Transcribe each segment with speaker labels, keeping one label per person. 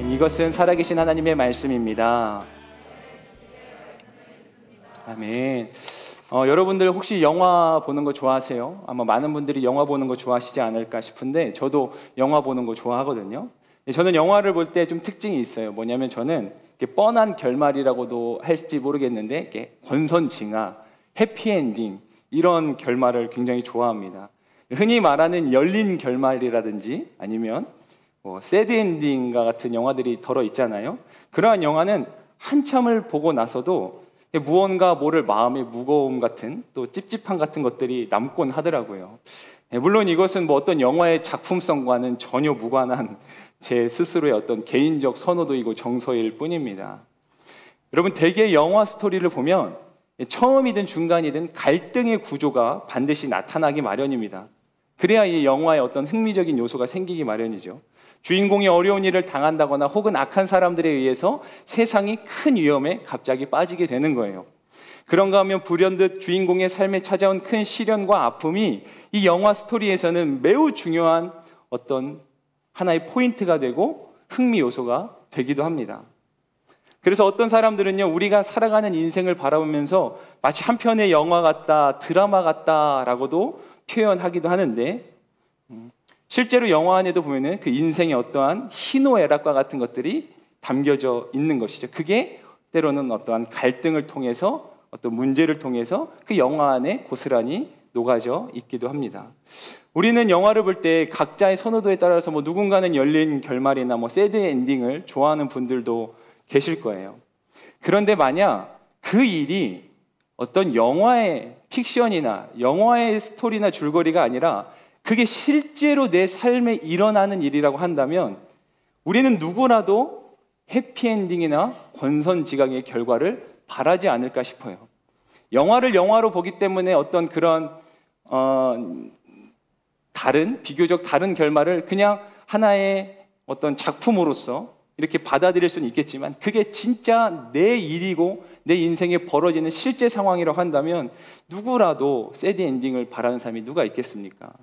Speaker 1: 이것은 살아계신 하나님의 말씀입니다. 아멘. 여러분들 혹시 영화 보는 거 좋아하세요? 아마 많은 분들이 영화 보는 거 좋아하시지 않을까 싶은데 저도 영화 보는 거 좋아하거든요. 저는 영화를 볼 때 좀 특징이 있어요. 뭐냐면 저는 뻔한 결말이라고도 할지 모르겠는데 권선징악, 해피엔딩 이런 결말을 굉장히 좋아합니다. 흔히 말하는 열린 결말이라든지 아니면 새드엔딩과 같은 영화들이 덜어 있잖아요. 그러한 영화는 한참을 보고 나서도 무언가 모를 마음의 무거움 같은 또 찝찝함 같은 것들이 남곤 하더라고요. 물론 이것은 어떤 영화의 작품성과는 전혀 무관한 제 스스로의 어떤 개인적 선호도이고 정서일 뿐입니다. 여러분, 대개 영화 스토리를 보면 처음이든 중간이든 갈등의 구조가 반드시 나타나기 마련입니다. 그래야 이 영화에 어떤 흥미적인 요소가 생기기 마련이죠. 주인공이 어려운 일을 당한다거나 혹은 악한 사람들에 의해서 세상이 큰 위험에 갑자기 빠지게 되는 거예요. 그런가 하면 불현듯 주인공의 삶에 찾아온 큰 시련과 아픔이 이 영화 스토리에서는 매우 중요한 어떤 하나의 포인트가 되고 흥미 요소가 되기도 합니다. 그래서 어떤 사람들은요, 우리가 살아가는 인생을 바라보면서 마치 한 편의 영화 같다, 드라마 같다라고도 표현하기도 하는데, 실제로 영화 안에도 보면은 그 인생의 어떠한 희노애락과 같은 것들이 담겨져 있는 것이죠. 그게 때로는 어떠한 갈등을 통해서 어떤 문제를 통해서 그 영화 안에 고스란히 녹아져 있기도 합니다. 우리는 영화를 볼 때 각자의 선호도에 따라서 누군가는 열린 결말이나 새드 엔딩을 좋아하는 분들도 계실 거예요. 그런데 만약 그 일이 어떤 영화의 픽션이나 영화의 스토리나 줄거리가 아니라 그게 실제로 내 삶에 일어나는 일이라고 한다면 우리는 누구라도 해피엔딩이나 권선징악의 결과를 바라지 않을까 싶어요. 영화를 영화로 보기 때문에 어떤 그런 비교적 다른 결말을 그냥 하나의 어떤 작품으로서 이렇게 받아들일 수는 있겠지만 그게 진짜 내 일이고 내 인생에 벌어지는 실제 상황이라고 한다면 누구라도 새드 엔딩을 바라는 사람이 누가 있겠습니까?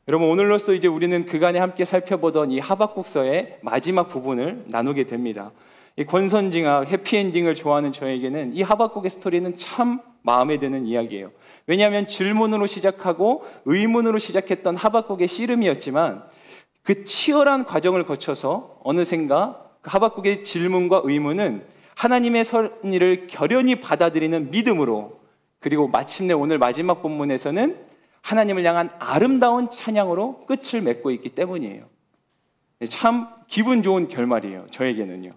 Speaker 1: 여러분, 오늘로써 이제 우리는 그간에 함께 살펴보던 이 하박국서의 마지막 부분을 나누게 됩니다. 이 권선징악, 해피엔딩을 좋아하는 저에게는 이 하박국의 스토리는 참 마음에 드는 이야기예요. 왜냐하면 질문으로 시작하고 의문으로 시작했던 하박국의 씨름이었지만 그 치열한 과정을 거쳐서 어느샌가 그 하박국의 질문과 의문은 하나님의 섭리를 결연히 받아들이는 믿음으로, 그리고 마침내 오늘 마지막 본문에서는 하나님을 향한 아름다운 찬양으로 끝을 맺고 있기 때문이에요. 참 기분 좋은 결말이에요, 저에게는요.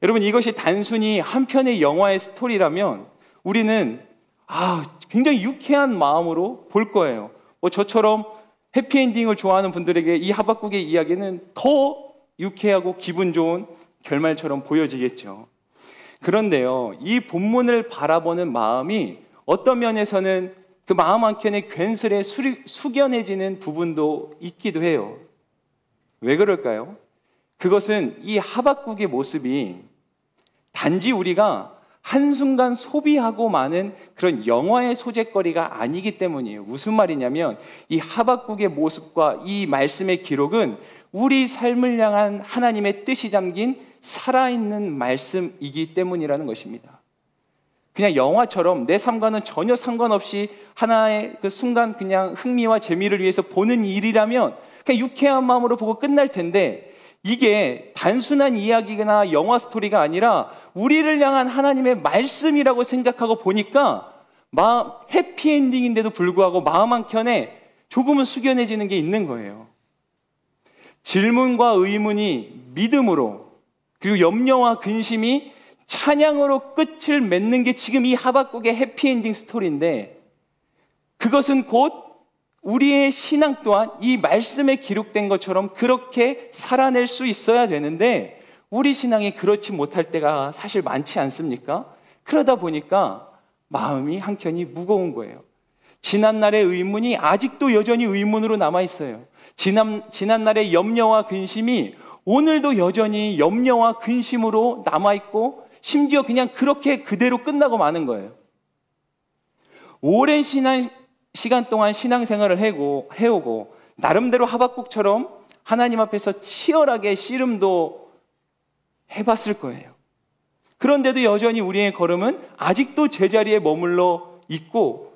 Speaker 1: 여러분, 이것이 단순히 한 편의 영화의 스토리라면 우리는 굉장히 유쾌한 마음으로 볼 거예요. 저처럼 해피엔딩을 좋아하는 분들에게 이 하박국의 이야기는 더 유쾌하고 기분 좋은 결말처럼 보여지겠죠. 그런데요, 이 본문을 바라보는 마음이 어떤 면에서는 그 마음 한켠에 괜스레 숙연해지는 부분도 있기도 해요. 왜 그럴까요? 그것은 이 하박국의 모습이 단지 우리가 한순간 소비하고 마는 그런 영화의 소재거리가 아니기 때문이에요. 무슨 말이냐면 이 하박국의 모습과 이 말씀의 기록은 우리 삶을 향한 하나님의 뜻이 담긴 살아있는 말씀이기 때문이라는 것입니다. 그냥 영화처럼 내 삶과는 전혀 상관없이 하나의 그 순간 그냥 흥미와 재미를 위해서 보는 일이라면 그냥 유쾌한 마음으로 보고 끝날 텐데, 이게 단순한 이야기나 영화 스토리가 아니라 우리를 향한 하나님의 말씀이라고 생각하고 보니까 해피엔딩인데도 불구하고 마음 한켠에 조금은 숙연해지는 게 있는 거예요. 질문과 의문이 믿음으로, 그리고 염려와 근심이 찬양으로 끝을 맺는 게 지금 이 하박국의 해피엔딩 스토리인데, 그것은 곧 우리의 신앙 또한 이 말씀에 기록된 것처럼 그렇게 살아낼 수 있어야 되는데 우리 신앙이 그렇지 못할 때가 사실 많지 않습니까? 그러다 보니까 마음이 한켠이 무거운 거예요. 지난날의 의문이 아직도 여전히 의문으로 남아있어요. 지난날의 염려와 근심이 오늘도 여전히 염려와 근심으로 남아있고 심지어 그냥 그렇게 그대로 끝나고 마는 거예요. 오랜 시간 동안 신앙생활을 해오고 나름대로 하박국처럼 하나님 앞에서 치열하게 씨름도 해봤을 거예요. 그런데도 여전히 우리의 걸음은 아직도 제자리에 머물러 있고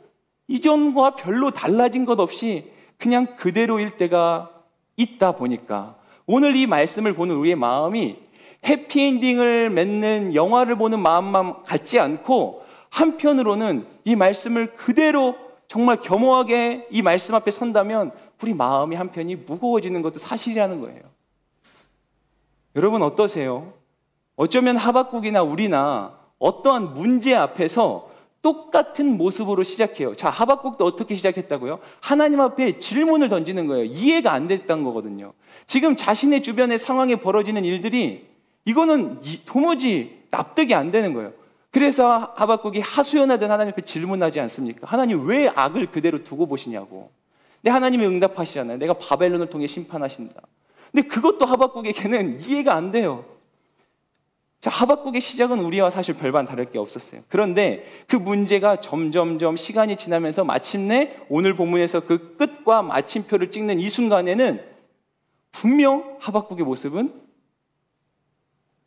Speaker 1: 이전과 별로 달라진 것 없이 그냥 그대로일 때가 있다 보니까 오늘 이 말씀을 보는 우리의 마음이 해피엔딩을 맺는 영화를 보는 마음만 같지 않고 한편으로는 이 말씀을 그대로 정말 겸허하게 이 말씀 앞에 선다면 우리 마음이 한편이 무거워지는 것도 사실이라는 거예요. 여러분 어떠세요? 어쩌면 하박국이나 우리나 어떠한 문제 앞에서 똑같은 모습으로 시작해요. 자, 하박국도 어떻게 시작했다고요? 하나님 앞에 질문을 던지는 거예요. 이해가 안 됐다는 거거든요. 지금 자신의 주변의 상황에 벌어지는 일들이 이거는 도무지 납득이 안 되는 거예요. 그래서 하박국이 하소연하던 하나님 앞에 질문하지 않습니까? 하나님 왜 악을 그대로 두고 보시냐고. 근데 하나님이 응답하시잖아요. 내가 바벨론을 통해 심판하신다. 근데 그것도 하박국에게는 이해가 안 돼요. 자, 하박국의 시작은 우리와 사실 별반 다를 게 없었어요. 그런데 그 문제가 점점점 시간이 지나면서 마침내 오늘 본문에서 그 끝과 마침표를 찍는 이 순간에는 분명 하박국의 모습은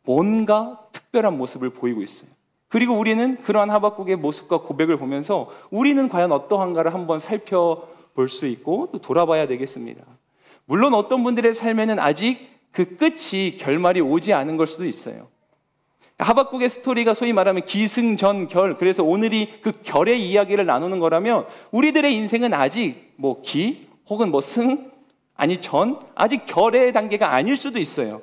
Speaker 1: 뭔가 특별한 모습을 보이고 있어요. 그리고 우리는 그러한 하박국의 모습과 고백을 보면서 우리는 과연 어떠한가를 한번 살펴볼 수 있고 또 돌아봐야 되겠습니다. 물론 어떤 분들의 삶에는 아직 그 끝이 결말이 오지 않은 걸 수도 있어요. 하박국의 스토리가 소위 말하면 기승전결, 그래서 오늘이 그 결의 이야기를 나누는 거라면 우리들의 인생은 아직 기 혹은 승, 아니 전, 아직 결의 단계가 아닐 수도 있어요.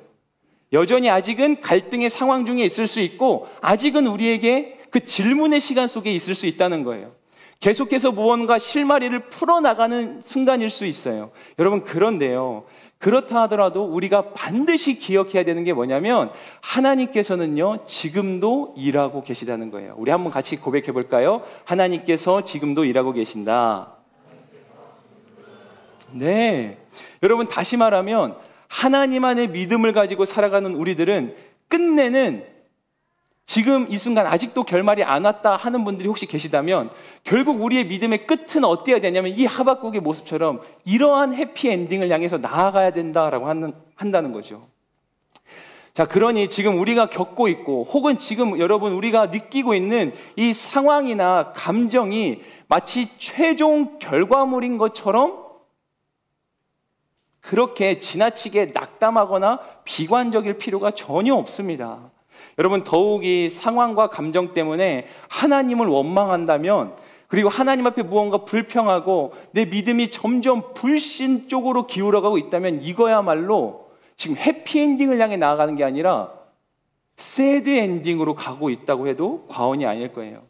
Speaker 1: 여전히 아직은 갈등의 상황 중에 있을 수 있고 아직은 우리에게 그 질문의 시간 속에 있을 수 있다는 거예요. 계속해서 무언가 실마리를 풀어나가는 순간일 수 있어요. 여러분 그런데요, 그렇다 하더라도 우리가 반드시 기억해야 되는 게 뭐냐면 하나님께서는요 지금도 일하고 계시다는 거예요. 우리 한번 같이 고백해 볼까요? 하나님께서 지금도 일하고 계신다. 네, 여러분 다시 말하면 하나님 안에 믿음을 가지고 살아가는 우리들은 끝내는 지금 이 순간 아직도 결말이 안 왔다 하는 분들이 혹시 계시다면 결국 우리의 믿음의 끝은 어때야 되냐면 이 하박국의 모습처럼 이러한 해피엔딩을 향해서 나아가야 된다라고 한다는 거죠. 자, 그러니 지금 우리가 겪고 있고 혹은 지금 여러분 우리가 느끼고 있는 이 상황이나 감정이 마치 최종 결과물인 것처럼 그렇게 지나치게 낙담하거나 비관적일 필요가 전혀 없습니다. 여러분 더욱이 상황과 감정 때문에 하나님을 원망한다면 그리고 하나님 앞에 무언가 불평하고 내 믿음이 점점 불신 쪽으로 기울어가고 있다면 이거야말로 지금 해피엔딩을 향해 나아가는 게 아니라 새드 엔딩으로 가고 있다고 해도 과언이 아닐 거예요.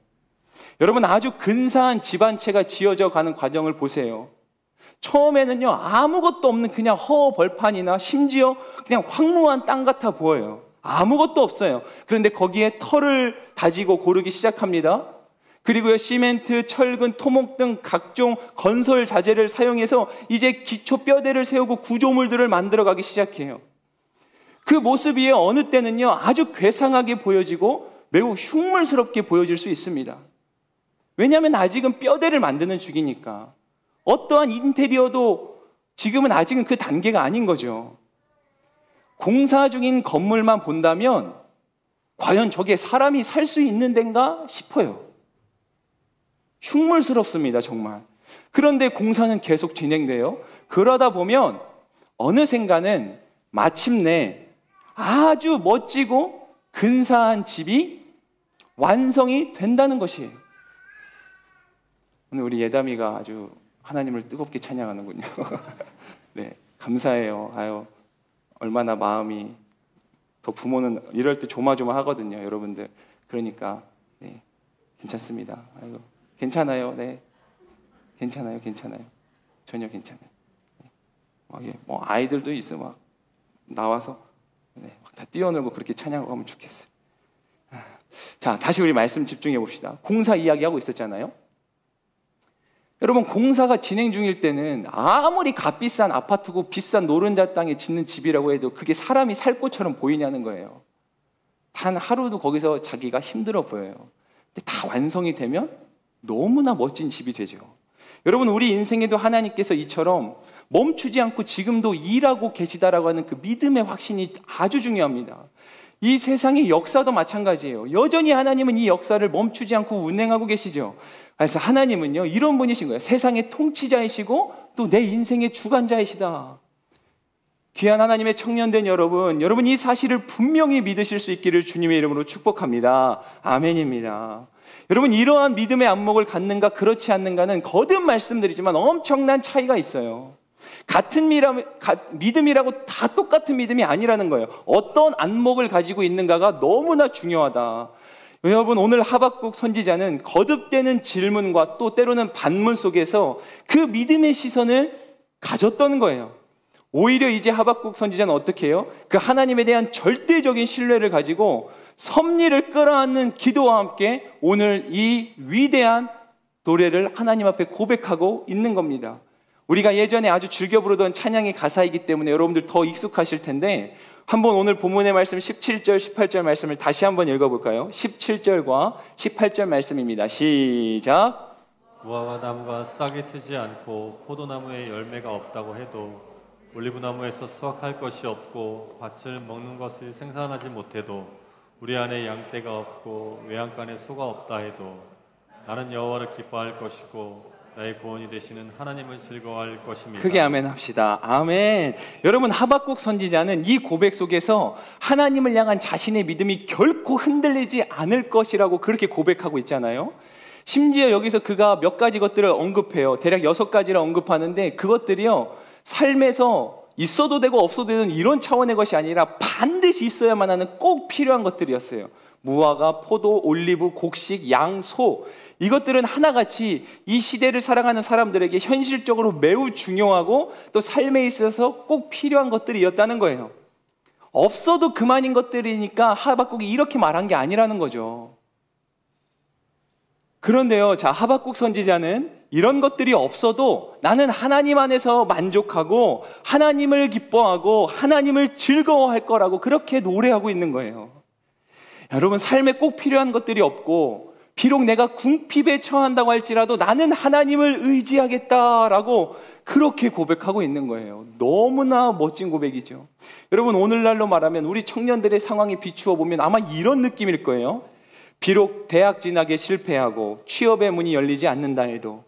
Speaker 1: 여러분 아주 근사한 집안채가 지어져 가는 과정을 보세요. 처음에는요 아무것도 없는 그냥 허벌판이나 심지어 그냥 황무한 땅 같아 보여요. 아무것도 없어요. 그런데 거기에 털을 다지고 고르기 시작합니다. 그리고요 시멘트, 철근, 토목 등 각종 건설 자재를 사용해서 이제 기초 뼈대를 세우고 구조물들을 만들어가기 시작해요. 그 모습이 어느 때는요 아주 괴상하게 보여지고 매우 흉물스럽게 보여질 수 있습니다. 왜냐하면 아직은 뼈대를 만드는 중이니까. 어떠한 인테리어도 지금은 아직은 그 단계가 아닌 거죠. 공사 중인 건물만 본다면 과연 저게 사람이 살 수 있는 데인가 싶어요. 흉물스럽습니다, 정말. 그런데 공사는 계속 진행돼요. 그러다 보면 어느샌가는 마침내 아주 멋지고 근사한 집이 완성이 된다는 것이에요. 오늘 우리 예담이가 아주 하나님을 뜨겁게 찬양하는군요. 네, 감사해요. 아유, 얼마나 마음이 더 부모는 이럴 때 조마조마하거든요, 여러분들. 그러니까 네, 괜찮습니다. 아이고, 괜찮아요. 네, 괜찮아요. 전혀 괜찮아요. 네. 아이들도 있어 막 나와서 네, 막 다 뛰어놀고 그렇게 찬양하고 하면 좋겠어요. 자, 다시 우리 말씀 집중해 봅시다. 공사 이야기하고 있었잖아요. 여러분 공사가 진행 중일 때는 아무리 값비싼 아파트고 비싼 노른자 땅에 짓는 집이라고 해도 그게 사람이 살 곳처럼 보이냐는 거예요. 단 하루도 거기서 자기가 힘들어 보여요. 근데 다 완성이 되면 너무나 멋진 집이 되죠. 여러분 우리 인생에도 하나님께서 이처럼 멈추지 않고 지금도 일하고 계시다라고 하는 그 믿음의 확신이 아주 중요합니다. 이 세상의 역사도 마찬가지예요. 여전히 하나님은 이 역사를 멈추지 않고 운행하고 계시죠. 그래서 하나님은요, 이런 분이신 거예요. 세상의 통치자이시고 또 내 인생의 주관자이시다. 귀한 하나님의 청년된 여러분, 여러분 이 사실을 분명히 믿으실 수 있기를 주님의 이름으로 축복합니다. 아멘입니다. 여러분, 이러한 믿음의 안목을 갖는가 그렇지 않는가는 거듭 말씀드리지만 엄청난 차이가 있어요. 같은 믿음이라고 다 똑같은 믿음이 아니라는 거예요. 어떤 안목을 가지고 있는가가 너무나 중요하다. 여러분, 오늘 하박국 선지자는 거듭되는 질문과 또 때로는 반문 속에서 그 믿음의 시선을 가졌던 거예요. 오히려 이제 하박국 선지자는 어떻게 해요? 그 하나님에 대한 절대적인 신뢰를 가지고 섭리를 끌어안는 기도와 함께 오늘 이 위대한 노래를 하나님 앞에 고백하고 있는 겁니다. 우리가 예전에 아주 즐겨 부르던 찬양의 가사이기 때문에 여러분들 더 익숙하실 텐데, 한번 오늘 본문의 말씀 17절, 18절 말씀을 다시 한번 읽어볼까요? 17절과 18절 말씀입니다. 시작.
Speaker 2: 무화과 나무가 싹이 트지 않고 포도나무에 열매가 없다고 해도, 올리브나무에서 수확할 것이 없고 밭을 먹는 것을 생산하지 못해도, 우리 안에 양떼가 없고 외양간에 소가 없다 해도 나는 여호와를 기뻐할 것이고 나의 구원이 되시는 하나님을 즐거워할 것입니다.
Speaker 1: 크게 아멘 합시다. 아멘. 여러분, 하박국 선지자는 이 고백 속에서 하나님을 향한 자신의 믿음이 결코 흔들리지 않을 것이라고 그렇게 고백하고 있잖아요. 심지어 여기서 그가 몇 가지 것들을 언급해요. 대략 6가지를 언급하는데, 그것들이요, 삶에서 있어도 되고 없어도 되는 이런 차원의 것이 아니라 반드시 있어야만 하는 꼭 필요한 것들이었어요. 무화과, 포도, 올리브, 곡식, 양, 소, 이것들은 하나같이 이 시대를 살아가는 사람들에게 현실적으로 매우 중요하고 또 삶에 있어서 꼭 필요한 것들이었다는 거예요. 없어도 그만인 것들이니까 하박국이 이렇게 말한 게 아니라는 거죠. 그런데요, 자, 하박국 선지자는 이런 것들이 없어도 나는 하나님 안에서 만족하고 하나님을 기뻐하고 하나님을 즐거워할 거라고 그렇게 노래하고 있는 거예요. 여러분, 삶에 꼭 필요한 것들이 없고 비록 내가 궁핍에 처한다고 할지라도 나는 하나님을 의지하겠다라고 그렇게 고백하고 있는 거예요. 너무나 멋진 고백이죠. 여러분, 오늘날로 말하면 우리 청년들의 상황에 비추어 보면 아마 이런 느낌일 거예요. 비록 대학 진학에 실패하고 취업의 문이 열리지 않는다 해도,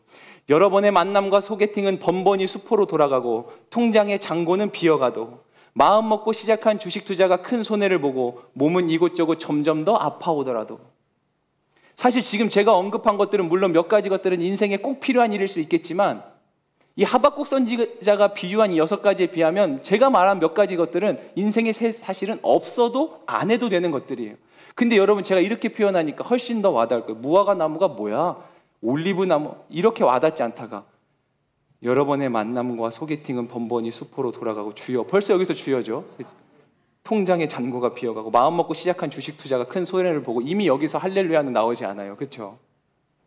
Speaker 1: 여러 번의 만남과 소개팅은 번번이 수포로 돌아가고 통장의 잔고는 비어가도, 마음 먹고 시작한 주식 투자가 큰 손해를 보고 몸은 이곳저곳 점점 더 아파오더라도, 사실 지금 제가 언급한 것들은 물론 몇 가지 것들은 인생에 꼭 필요한 일일 수 있겠지만, 이 하박국 선지자가 비유한 이 6가지에 비하면 제가 말한 몇 가지 것들은 인생에 사실은 없어도 안 해도 되는 것들이에요. 근데 여러분, 제가 이렇게 표현하니까 훨씬 더 와닿을 거예요. 무화과 나무가 뭐야? 올리브 나무? 이렇게 와닿지 않다가, 여러 번의 만남과 소개팅은 번번이 수포로 돌아가고, 주여, 벌써 여기서 주여죠. 통장의 잔고가 비어가고 마음 먹고 시작한 주식 투자가 큰 손해를 보고, 이미 여기서 할렐루야는 나오지 않아요. 그렇죠?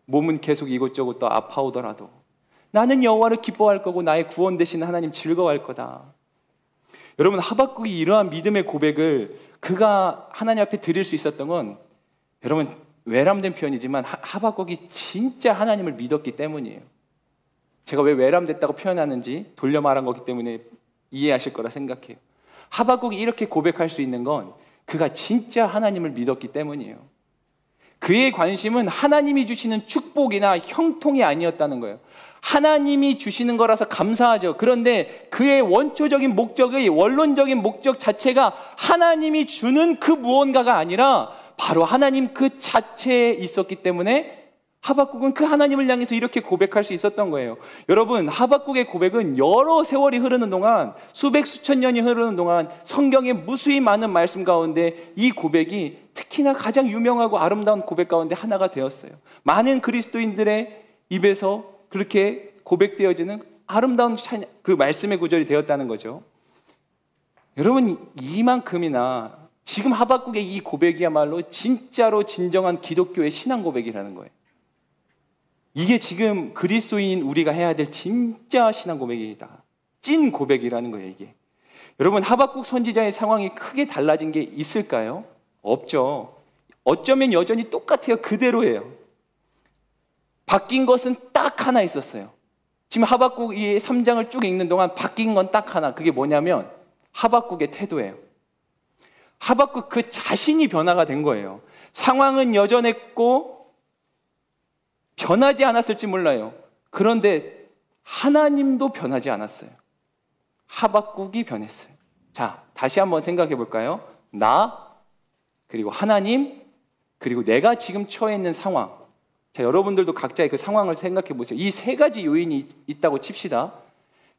Speaker 1: 몸은 계속 이곳저곳 또 아파오더라도 나는 여호와를 기뻐할 거고 나의 구원 되시는 하나님 즐거워할 거다. 여러분, 하박국이 이러한 믿음의 고백을 그가 하나님 앞에 드릴 수 있었던 건, 여러분, 외람된 표현이지만 하박국이 진짜 하나님을 믿었기 때문이에요. 제가 왜 외람됐다고 표현하는지 돌려 말한 거기 때문에 이해하실 거라 생각해요. 하박국이 이렇게 고백할 수 있는 건 그가 진짜 하나님을 믿었기 때문이에요. 그의 관심은 하나님이 주시는 축복이나 형통이 아니었다는 거예요. 하나님이 주시는 거라서 감사하죠. 그런데 그의 원초적인 목적의 원론적인 목적 자체가 하나님이 주는 그 무언가가 아니라 바로 하나님 그 자체에 있었기 때문에 하박국은 그 하나님을 향해서 이렇게 고백할 수 있었던 거예요. 여러분, 하박국의 고백은 여러 세월이 흐르는 동안, 수백 수천 년이 흐르는 동안 성경의 무수히 많은 말씀 가운데 이 고백이 특히나 가장 유명하고 아름다운 고백 가운데 하나가 되었어요. 많은 그리스도인들의 입에서 그렇게 고백되어지는 아름다운 그 말씀의 구절이 되었다는 거죠. 여러분, 이만큼이나 지금 하박국의 이 고백이야말로 진짜로 진정한 기독교의 신앙 고백이라는 거예요. 이게 지금 그리스도인 우리가 해야 될 진짜 신앙 고백이다. 찐 고백이라는 거예요, 이게. 여러분, 하박국 선지자의 상황이 크게 달라진 게 있을까요? 없죠. 어쩌면 여전히 똑같아요. 그대로예요. 바뀐 것은 딱 하나 있었어요. 지금 하박국 이 3장을 쭉 읽는 동안 바뀐 건 딱 하나. 그게 뭐냐면 하박국의 태도예요. 하박국 그 자신이 변화가 된 거예요. 상황은 여전했고 변하지 않았을지 몰라요. 그런데 하나님도 변하지 않았어요. 하박국이 변했어요. 자, 다시 한번 생각해 볼까요? 나, 그리고 하나님, 그리고 내가 지금 처해 있는 상황. 자, 여러분들도 각자의 그 상황을 생각해 보세요. 이 세 가지 요인이 있다고 칩시다.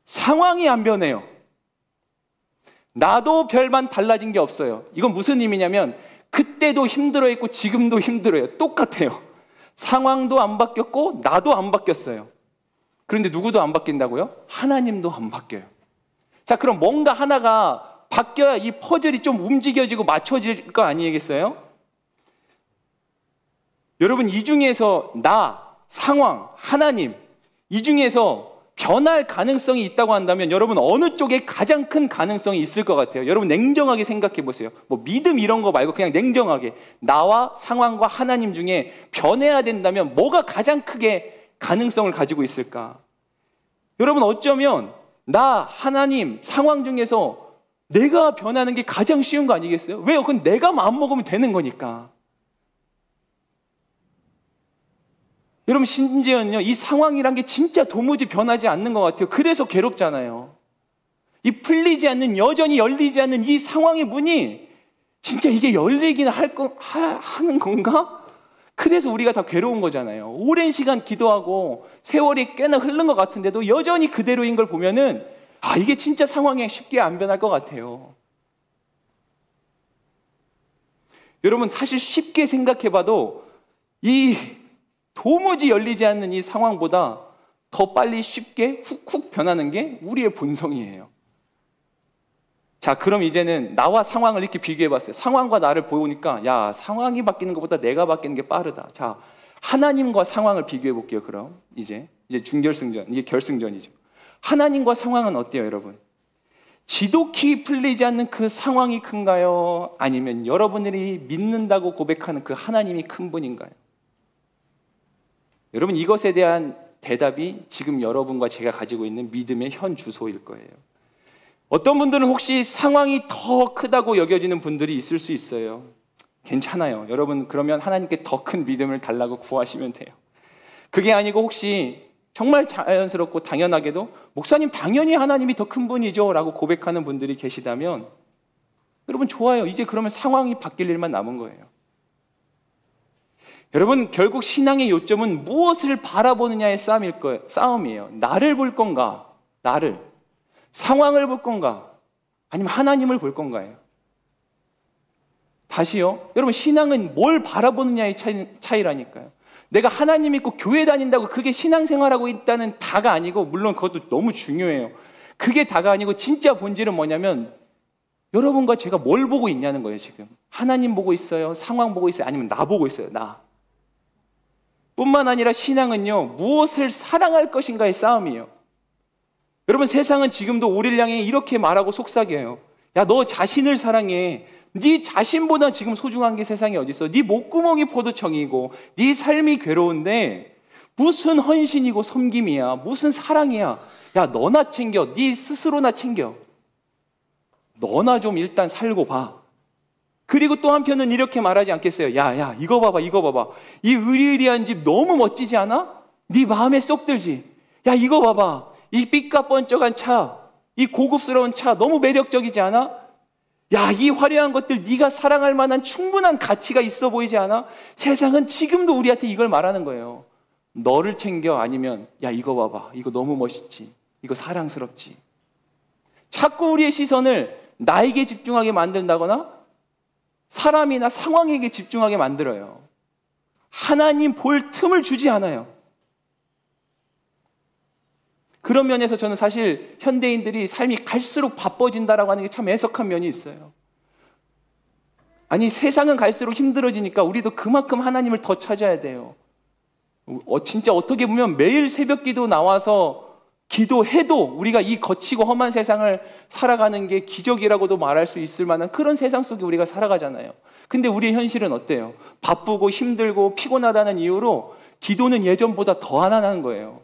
Speaker 1: 상황이 안 변해요. 나도 별반 달라진 게 없어요. 이건 무슨 의미냐면 그때도 힘들어했고 지금도 힘들어요. 똑같아요. 상황도 안 바뀌었고 나도 안 바뀌었어요. 그런데 누구도 안 바뀐다고요? 하나님도 안 바뀌어요. 자, 그럼 뭔가 하나가 바뀌어야 이 퍼즐이 좀 움직여지고 맞춰질 거 아니겠어요? 여러분, 이 중에서 나, 상황, 하나님, 이 중에서 변할 가능성이 있다고 한다면 여러분 어느 쪽에 가장 큰 가능성이 있을 것 같아요? 여러분 냉정하게 생각해 보세요. 뭐 믿음 이런 거 말고 그냥 냉정하게 나와 상황과 하나님 중에 변해야 된다면 뭐가 가장 크게 가능성을 가지고 있을까? 여러분 어쩌면 나, 하나님, 상황 중에서 내가 변하는 게 가장 쉬운 거 아니겠어요? 왜요? 그건 내가 마음먹으면 되는 거니까. 여러분 심지어는요, 이 상황이란 게 진짜 도무지 변하지 않는 것 같아요. 그래서 괴롭잖아요. 이 풀리지 않는, 여전히 열리지 않는 이 상황의 문이 진짜 이게 열리긴 하는 건가? 그래서 우리가 다 괴로운 거잖아요. 오랜 시간 기도하고 세월이 꽤나 흐른 것 같은데도 여전히 그대로인 걸 보면은 아, 이게 진짜 상황이 쉽게 안 변할 것 같아요. 여러분 사실 쉽게 생각해봐도 이 도무지 열리지 않는 이 상황보다 더 빨리 쉽게 훅훅 변하는 게 우리의 본성이에요. 자, 그럼 이제는 나와 상황을 이렇게 비교해봤어요. 상황과 나를 보니까 야, 상황이 바뀌는 것보다 내가 바뀌는 게 빠르다. 자, 하나님과 상황을 비교해볼게요. 그럼 이제 준결승전, 이게 결승전이죠. 하나님과 상황은 어때요, 여러분? 지독히 풀리지 않는 그 상황이 큰가요? 아니면 여러분들이 믿는다고 고백하는 그 하나님이 큰 분인가요? 여러분 이것에 대한 대답이 지금 여러분과 제가 가지고 있는 믿음의 현 주소일 거예요. 어떤 분들은 혹시 상황이 더 크다고 여겨지는 분들이 있을 수 있어요. 괜찮아요. 여러분 그러면 하나님께 더 큰 믿음을 달라고 구하시면 돼요. 그게 아니고 혹시 정말 자연스럽고 당연하게도 목사님 당연히 하나님이 더 큰 분이죠 라고 고백하는 분들이 계시다면 여러분 좋아요. 이제 그러면 상황이 바뀔 일만 남은 거예요. 여러분 결국 신앙의 요점은 무엇을 바라보느냐의 싸움이에요. 나를 볼 건가? 나를. 상황을 볼 건가? 아니면 하나님을 볼 건가요? 다시요. 여러분 신앙은 뭘 바라보느냐의 차이라니까요. 내가 하나님 믿고 교회 다닌다고 그게 신앙생활하고 있다는 다가 아니고 물론 그것도 너무 중요해요. 그게 다가 아니고 진짜 본질은 뭐냐면 여러분과 제가 뭘 보고 있냐는 거예요. 지금 하나님 보고 있어요? 상황 보고 있어요? 아니면 나 보고 있어요? 나. 뿐만 아니라 신앙은요, 무엇을 사랑할 것인가의 싸움이에요. 여러분 세상은 지금도 우리를 향해 이렇게 말하고 속삭여요. 야, 너 자신을 사랑해. 네 자신보다 지금 소중한 게 세상에 어디 있어? 네 목구멍이 포도청이고 네 삶이 괴로운데 무슨 헌신이고 섬김이야? 무슨 사랑이야? 야, 너나 챙겨. 네 스스로나 챙겨. 너나 좀 일단 살고 봐. 그리고 또 한편은 이렇게 말하지 않겠어요? 야, 이거 봐봐. 이 으리으리한 집 너무 멋지지 않아? 네 마음에 쏙 들지? 야, 이거 봐봐. 이 삐까뻔쩍한 차, 이 고급스러운 차 너무 매력적이지 않아? 야, 이 화려한 것들 네가 사랑할 만한 충분한 가치가 있어 보이지 않아? 세상은 지금도 우리한테 이걸 말하는 거예요. 너를 챙겨. 아니면 야, 이거 봐봐. 이거 너무 멋있지? 이거 사랑스럽지? 자꾸 우리의 시선을 나에게 집중하게 만든다거나 사람이나 상황에게 집중하게 만들어요. 하나님 볼 틈을 주지 않아요. 그런 면에서 저는 사실 현대인들이 삶이 갈수록 바빠진다라고 하는 게 참 애석한 면이 있어요. 아니 세상은 갈수록 힘들어지니까 우리도 그만큼 하나님을 더 찾아야 돼요. 진짜 어떻게 보면 매일 새벽 기도 나와서 기도해도 우리가 이 거치고 험한 세상을 살아가는 게 기적이라고도 말할 수 있을 만한 그런 세상 속에 우리가 살아가잖아요. 근데 우리의 현실은 어때요? 바쁘고 힘들고 피곤하다는 이유로 기도는 예전보다 더 안 하는 거예요.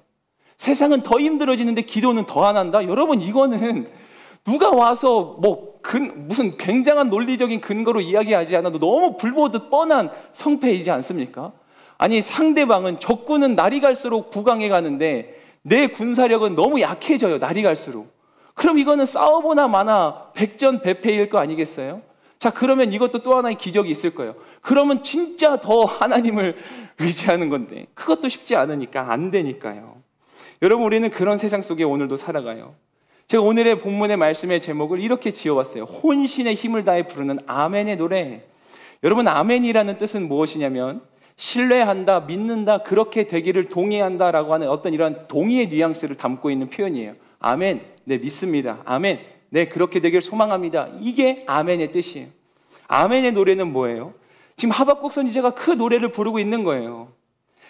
Speaker 1: 세상은 더 힘들어지는데 기도는 더 안 한다? 여러분 이거는 누가 와서 뭐 무슨 굉장한 논리적인 근거로 이야기하지 않아도 너무 불보듯 뻔한 성패이지 않습니까? 아니, 상대방은 적군은 날이 갈수록 부강해 가는데 내 군사력은 너무 약해져요, 날이 갈수록. 그럼 이거는 싸워보나 마나 백전백패일 거 아니겠어요? 자, 그러면 이것도 또 하나의 기적이 있을 거예요. 그러면 진짜 더 하나님을 의지하는 건데 그것도 쉽지 않으니까 안 되니까요. 여러분, 우리는 그런 세상 속에 오늘도 살아가요. 제가 오늘의 본문의 말씀의 제목을 이렇게 지어봤어요. 혼신의 힘을 다해 부르는 아멘의 노래. 여러분, 아멘이라는 뜻은 무엇이냐면 신뢰한다, 믿는다, 그렇게 되기를 동의한다라고 하는 어떤 이런 동의의 뉘앙스를 담고 있는 표현이에요. 아멘, 네, 믿습니다. 아멘, 네, 그렇게 되길 소망합니다. 이게 아멘의 뜻이에요. 아멘의 노래는 뭐예요? 지금 하박국 선지자가 그 노래를 부르고 있는 거예요.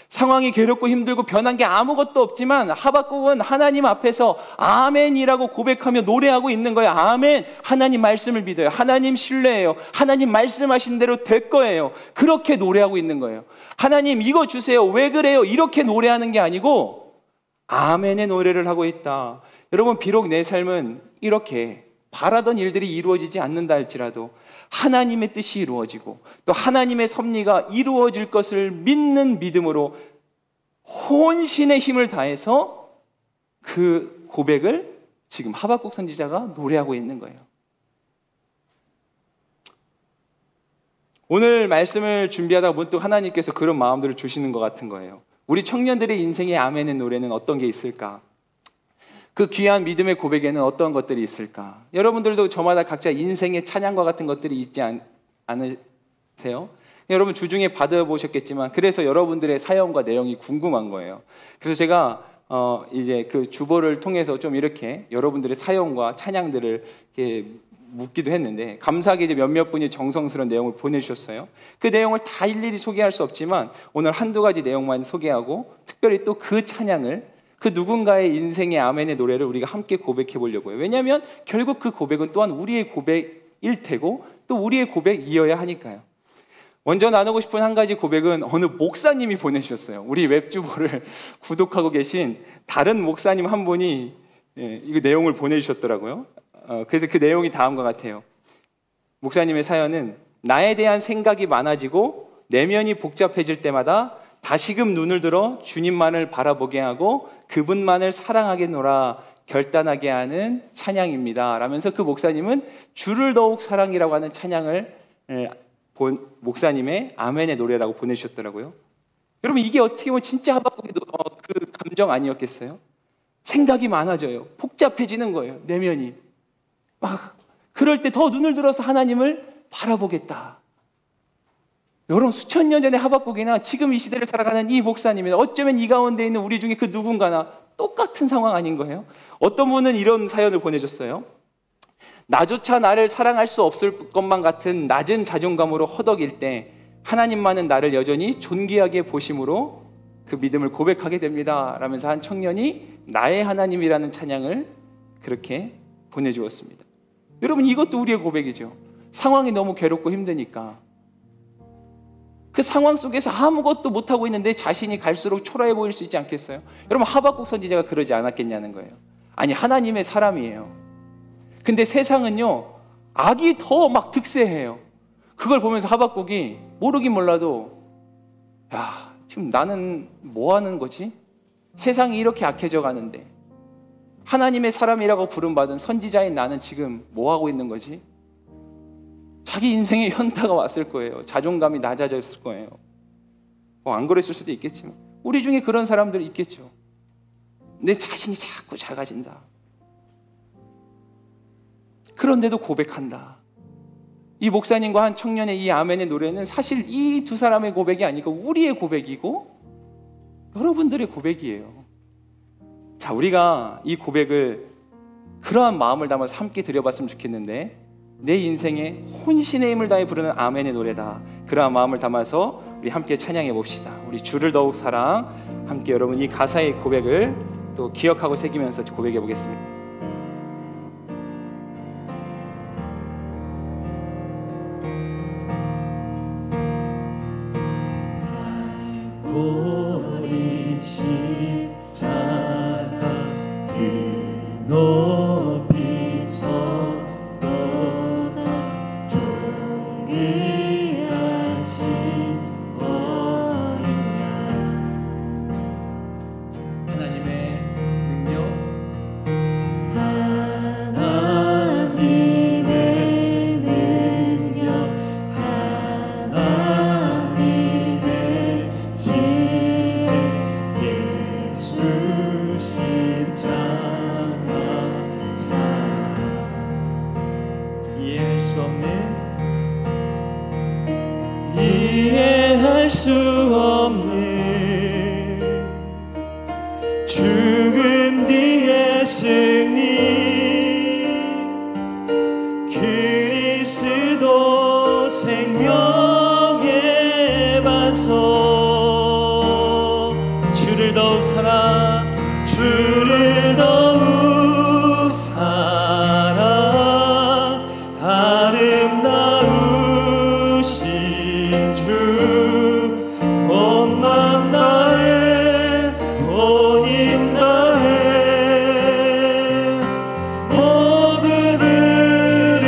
Speaker 1: 상황이 괴롭고 힘들고 변한 게 아무것도 없지만 하박국은 하나님 앞에서 아멘이라고 고백하며 노래하고 있는 거예요. 아멘, 하나님 말씀을 믿어요. 하나님 신뢰해요. 하나님 말씀하신 대로 될 거예요. 그렇게 노래하고 있는 거예요. 하나님 이거 주세요. 왜 그래요? 이렇게 노래하는 게 아니고 아멘의 노래를 하고 있다. 여러분, 비록 내 삶은 이렇게 바라던 일들이 이루어지지 않는다 할지라도 하나님의 뜻이 이루어지고 또 하나님의 섭리가 이루어질 것을 믿는 믿음으로 혼신의 힘을 다해서 그 고백을 지금 하박국 선지자가 노래하고 있는 거예요. 오늘 말씀을 준비하다가 문득 하나님께서 그런 마음들을 주시는 것 같은 거예요. 우리 청년들의 인생의 아멘의 노래는 어떤 게 있을까? 그 귀한 믿음의 고백에는 어떤 것들이 있을까? 여러분들도 저마다 각자 인생의 찬양과 같은 것들이 있지 않으세요? 여러분 주중에 받아보셨겠지만 그래서 여러분들의 사연과 내용이 궁금한 거예요. 그래서 제가 이제 그 주보를 통해서 좀 이렇게 여러분들의 사연과 찬양들을 이렇게 묻기도 했는데 감사하게 이제 몇몇 분이 정성스러운 내용을 보내주셨어요. 그 내용을 다 일일이 소개할 수 없지만 오늘 한두 가지 내용만 소개하고 특별히 또 그 찬양을 그 누군가의 인생의 아멘의 노래를 우리가 함께 고백해 보려고요. 왜냐하면 결국 그 고백은 또한 우리의 고백일 테고 또 우리의 고백이어야 하니까요. 먼저 나누고 싶은 한 가지 고백은 어느 목사님이 보내주셨어요. 우리 웹주보를 구독하고 계신 다른 목사님 한 분이 이거 내용을 보내주셨더라고요. 그래서 그 내용이 다음과 같아요. 목사님의 사연은 나에 대한 생각이 많아지고 내면이 복잡해질 때마다 다시금 눈을 들어 주님만을 바라보게 하고 그분만을 사랑하겠노라 결단하게 하는 찬양입니다. 라면서 그 목사님은 주를 더욱 사랑이라고 하는 찬양을 본 목사님의 아멘의 노래라고 보내주셨더라고요. 여러분 이게 어떻게 보면 진짜 하박국의 그 감정 아니었겠어요? 생각이 많아져요. 복잡해지는 거예요. 내면이. 막 그럴 때 더 눈을 들어서 하나님을 바라보겠다. 여러분 수천 년 전의 하박국이나 지금 이 시대를 살아가는 이 목사님이나 어쩌면 이 가운데 있는 우리 중에 그 누군가나 똑같은 상황 아닌 거예요? 어떤 분은 이런 사연을 보내줬어요. 나조차 나를 사랑할 수 없을 것만 같은 낮은 자존감으로 허덕일 때 하나님만은 나를 여전히 존귀하게 보심으로 그 믿음을 고백하게 됩니다. 라면서 한 청년이 나의 하나님이라는 찬양을 그렇게 보내주었습니다. 여러분 이것도 우리의 고백이죠. 상황이 너무 괴롭고 힘드니까 그 상황 속에서 아무것도 못하고 있는데 자신이 갈수록 초라해 보일 수 있지 않겠어요? 여러분 하박국 선지자가 그러지 않았겠냐는 거예요. 아니 하나님의 사람이에요. 근데 세상은요 악이 더 막 득세해요. 그걸 보면서 하박국이 모르긴 몰라도 야 지금 나는 뭐 하는 거지? 세상이 이렇게 악해져 가는데 하나님의 사람이라고 부름받은 선지자인 나는 지금 뭐 하고 있는 거지? 자기 인생에 현타가 왔을 거예요. 자존감이 낮아졌을 거예요. 뭐 안 그랬을 수도 있겠지만 우리 중에 그런 사람들 있겠죠. 내 자신이 자꾸 작아진다. 그런데도 고백한다. 이 목사님과 한 청년의 이 아멘의 노래는 사실 이 두 사람의 고백이 아니고 우리의 고백이고 여러분들의 고백이에요. 자, 우리가 이 고백을 그러한 마음을 담아서 함께 드려봤으면 좋겠는데 내 인생에 혼신의 힘을 다해 부르는 아멘의 노래다. 그러한 마음을 담아서 우리 함께 찬양해 봅시다. 우리 주를 더욱 사랑 함께 여러분 이 가사의 고백을 또 기억하고 새기면서 고백해 보겠습니다.
Speaker 3: 우리 십자가 그 높이 섰고 수 없는 죽음 뒤의 승리, 그리스도 생명의 반석. 주를 더욱 사랑, 주를 더욱 사랑, 아름다우신 주, 온 맘 다해 온 힘 다해 모두 드리리.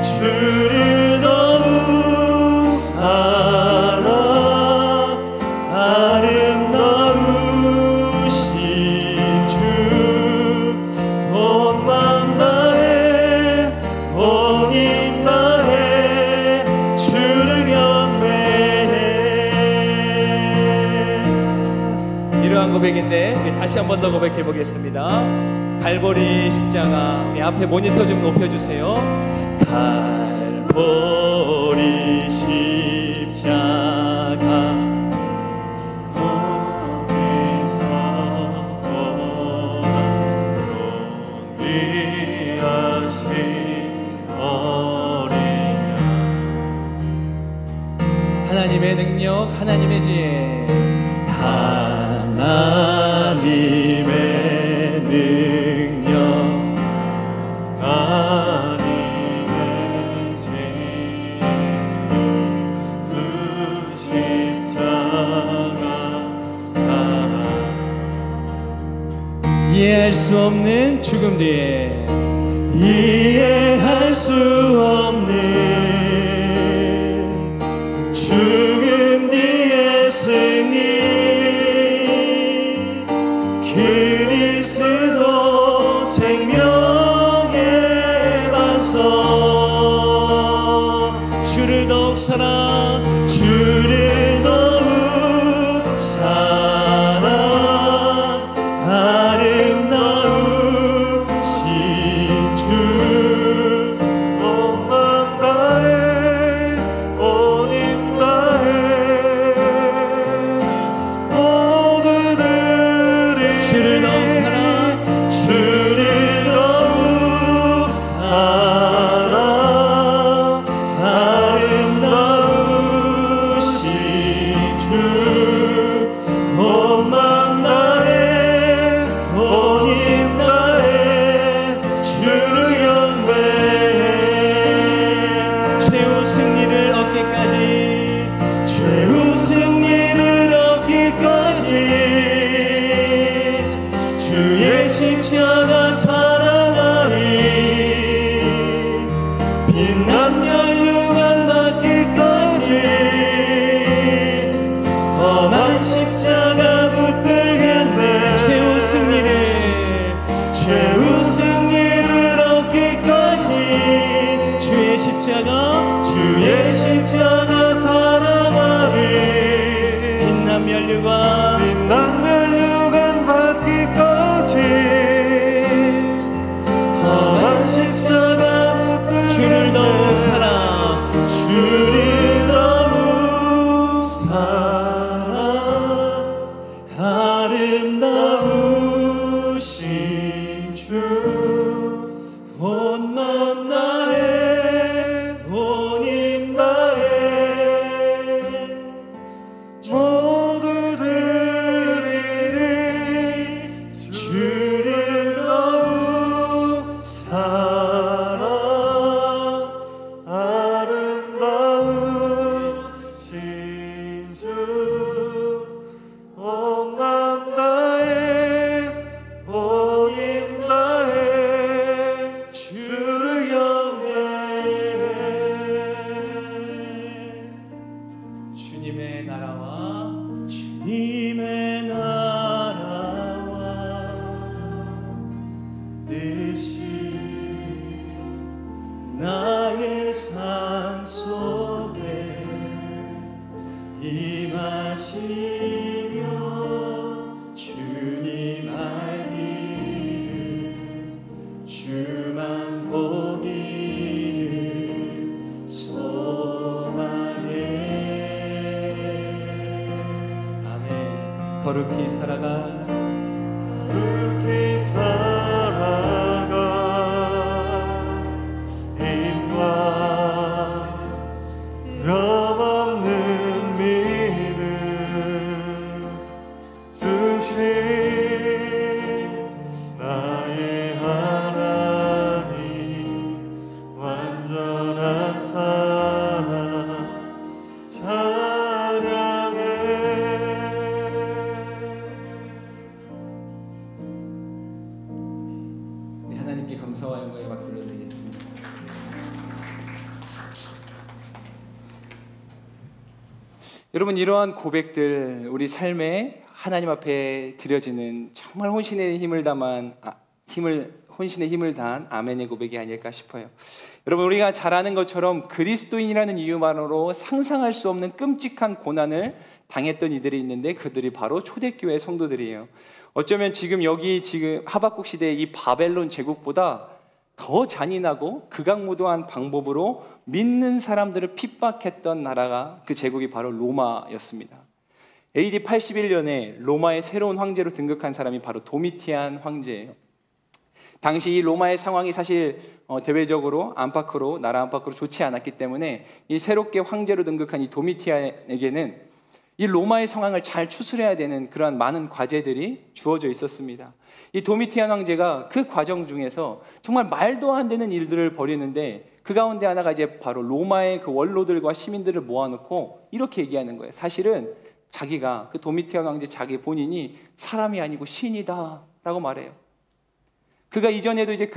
Speaker 3: 주를 더욱 사랑, 아름다우신 주, 온 맘 다해 온 힘 다해 주를 경배해. 이러한 고백인데 우리 다시 한 번 더 고백해 보겠습니다. 갈보리 십자가, 우리 앞에 모니터 좀 높여주세요. 갈보리 십자가, 하나님의 능력, 하나님의 지혜, 하나님의 능력, 하나님의 지혜, 주 십자가 사랑, 이해할 수 없는 죽음 뒤에, 이해할 수 없는 죽음 뒤의 승리, 그리스도 생명의 반석. 주를 더욱 사랑, 주를 더욱 사랑, 아름다우신 주, 온 맘 다해 온 힘 다해 모두 드리리. 주를 더욱 사랑, 주를 더욱 사랑, 아름다우신 주, 온 맘 다해 온 힘 다해 주를 경배해. 최후 승리를 얻기까지, 최후 승리를 얻기까지 주의 십자가 사랑하리. 빛난 멸류관 받기까지 험한 십자가 붙들겠네. 최후 승리를, 최후 승리를 얻기까지 주의 십자가, 주의 십자가 사랑하리. 빛난 멸류관, 빛난 멸류관 받기까지 험한 십자가 붙들겠네. 주를 더욱 사랑, 주를 더욱 사랑, 아름다우신 주, 온 맘 다해 온 힘 다해 모두 드리리. 주를 더욱 사랑, 아름다우신 주, 온 맘 다해 온 힘 다해 주를 경배해. 주님의 나라와, 주님의 나라와 뜻이 나의 삶 속에 임하시며 주님 알기를, 주만 보기를 소망해. 거룩히 살아가
Speaker 2: 거룩히 살아가 힘과 변함없는 믿음 주신 나의 하나님 완전한 사랑 찬양해.
Speaker 3: 네, 하나님께 감사와 영광의 박수를 드리겠습니다.
Speaker 1: 여러분, 이러한 고백들 우리 삶에 하나님 앞에 드려지는 정말 혼신의 힘을 다한 아멘의 고백이 아닐까 싶어요. 여러분, 우리가 잘 아는 것처럼 그리스도인이라는 이유만으로 상상할 수 없는 끔찍한 고난을 당했던 이들이 있는데 그들이 바로 초대교회 성도들이에요. 어쩌면 지금 하박국 시대의 이 바벨론 제국보다 더 잔인하고 극악무도한 방법으로 믿는 사람들을 핍박했던 나라가, 그 제국이 바로 로마였습니다. AD 81년에 로마의 새로운 황제로 등극한 사람이 바로 도미티안 황제예요. 당시 이 로마의 상황이 사실 대외적으로 나라 안팎으로 좋지 않았기 때문에 이 새롭게 황제로 등극한 이 도미티안에게는 이 로마의 상황을 잘 추스려야 되는 그러한 많은 과제들이 주어져 있었습니다. 이 도미티안 황제가 그 과정 중에서 정말 말도 안 되는 일들을 벌이는데 그 가운데 하나가 이제 바로 로마의 그 원로들과 시민들을 모아놓고 이렇게 얘기하는 거예요. 사실은 자기가, 그 도미티안 황제 자기 본인이 사람이 아니고 신이다 라고 말해요. 그가 이전에도 이제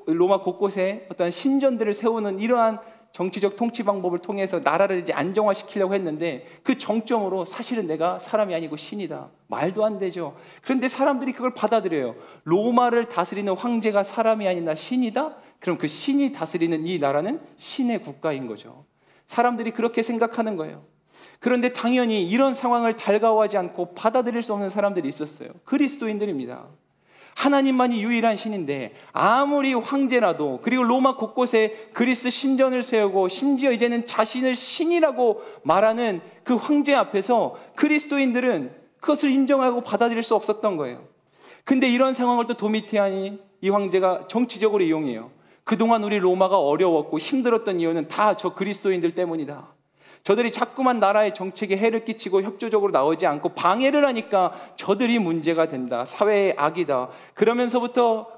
Speaker 1: 로마 곳곳에 어떤 신전들을 세우는 이러한 정치적 통치 방법을 통해서 나라를 이제 안정화시키려고 했는데 그 정점으로 사실은 내가 사람이 아니고 신이다. 말도 안 되죠. 그런데 사람들이 그걸 받아들여요. 로마를 다스리는 황제가 사람이 아니라 신이다? 그럼 그 신이 다스리는 이 나라는 신의 국가인 거죠. 사람들이 그렇게 생각하는 거예요. 그런데 당연히 이런 상황을 달가워하지 않고 받아들일 수 없는 사람들이 있었어요. 그리스도인들입니다. 하나님만이 유일한 신인데 아무리 황제라도, 그리고 로마 곳곳에 그리스 신전을 세우고 심지어 이제는 자신을 신이라고 말하는 그 황제 앞에서 그리스도인들은 그것을 인정하고 받아들일 수 없었던 거예요. 근데 이런 상황을 또 도미티안이, 이 황제가 정치적으로 이용해요. 그동안 우리 로마가 어려웠고 힘들었던 이유는 다 저 그리스도인들 때문이다. 저들이 자꾸만 나라의 정책에 해를 끼치고 협조적으로 나오지 않고 방해를 하니까 저들이 문제가 된다. 사회의 악이다.